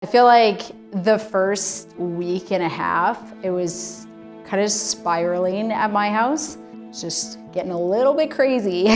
I feel like the first week and a half, it was kind of spiraling at my house. It's just getting a little bit crazy.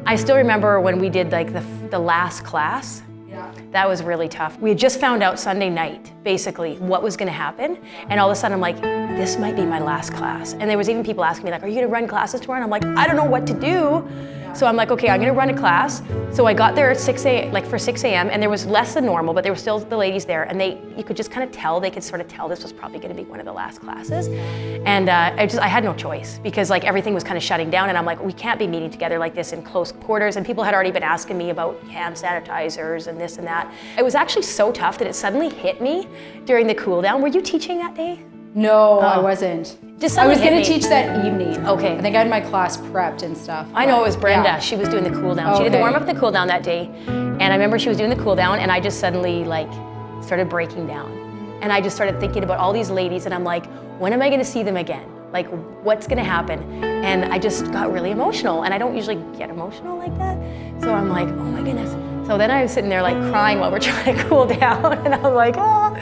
I still remember when we did like the last class. Yeah. That was really tough. We had just found out Sunday night, basically, what was gonna happen. And all of a sudden I'm like, this might be my last class. And there was even people asking me like, are you gonna run classes tomorrow? And I'm like, I don't know what to do. So I'm like, okay, I'm gonna run a class. So I got there at 6 a.m. and there was less than normal, but there were still the ladies there, and you could just kind of tell, they could sort of tell this was probably gonna be one of the last classes. And I had no choice because like everything was kind of shutting down, and I'm like, we can't be meeting together like this in close quarters, and people had already been asking me about hand sanitizers and this and that. It was actually so tough that it suddenly hit me during the cool down. Were you teaching that day? No, I wasn't. I was gonna teach that evening. Okay. I think I had my class prepped and stuff. I know it was Brenda. Yeah. She was doing the cool down. She did the warm up, the cool down that day. And I remember she was doing the cool down, and I just suddenly like started breaking down. And I just started thinking about all these ladies, and I'm like, when am I gonna see them again? Like, what's gonna happen? And I just got really emotional, and I don't usually get emotional like that. So I'm like, oh my goodness. So then I was sitting there like crying while we're trying to cool down, and I'm like, oh.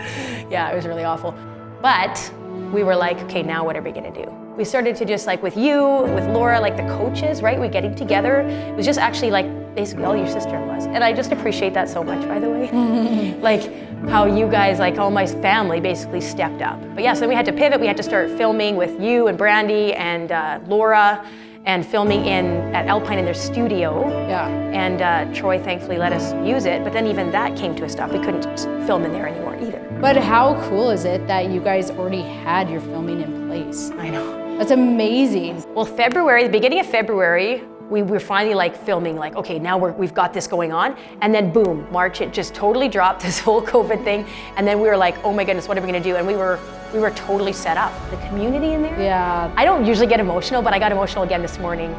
Yeah, it was really awful. But we were like, okay, now what are we gonna do? We started to just like with you, with Laura, like the coaches, right? We're getting together. It was just actually like basically all your sister-in-laws. And I just appreciate that so much, by the way. Like how you guys, like all my family basically stepped up. But yeah, so then we had to pivot. We had to start filming with you and Brandy and Laura, and filming at Alpine in their studio. Yeah. And Troy thankfully let us use it, but then even that came to a stop. We couldn't film in there anymore either. But how cool is it that you guys already had your filming in place? I know. That's amazing. Well, the beginning of February, we were finally like filming, like, okay, now we've got this going on. And then boom, March, it just totally dropped, this whole COVID thing. And then we were like, oh my goodness, what are we gonna do? And we were totally set up. The community in there. Yeah. I don't usually get emotional, but I got emotional again this morning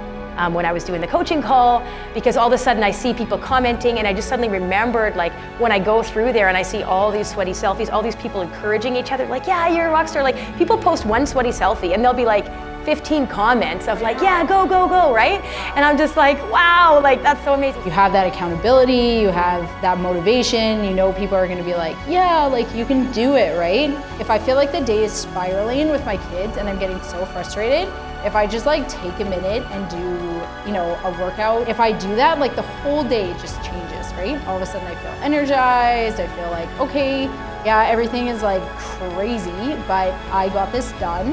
when I was doing the coaching call, because all of a sudden I see people commenting, and I just suddenly remembered like when I go through there and I see all these sweaty selfies, all these people encouraging each other, like, yeah, you're a rock star. Like people post one sweaty selfie and there'll be like 15 comments of like, yeah, go, go, go, right? And I'm just like, wow, like that's so amazing. You have that accountability, you have that motivation, you know people are gonna be like, yeah, like you can do it, right? If I feel like the day is spiraling with my kids and I'm getting so frustrated, if I just like take a minute and do, you know, a workout, if I do that, like the whole day just changes, right? All of a sudden I feel energized, I feel like, okay, yeah, everything is like crazy, but I got this done.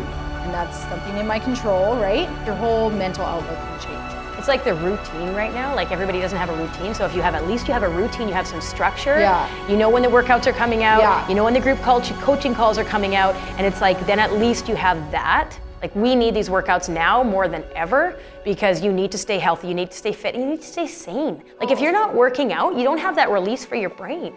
And that's something in my control, right? Your whole mental outlook can change. It's like the routine right now. Like everybody doesn't have a routine. So if you have, at least you have a routine, you have some structure. Yeah. You know when the workouts are coming out. Yeah. You know when the group coaching calls are coming out. And it's like, then at least you have that. Like we need these workouts now more than ever, because you need to stay healthy, you need to stay fit, and you need to stay sane. Like if you're not working out, you don't have that release for your brain.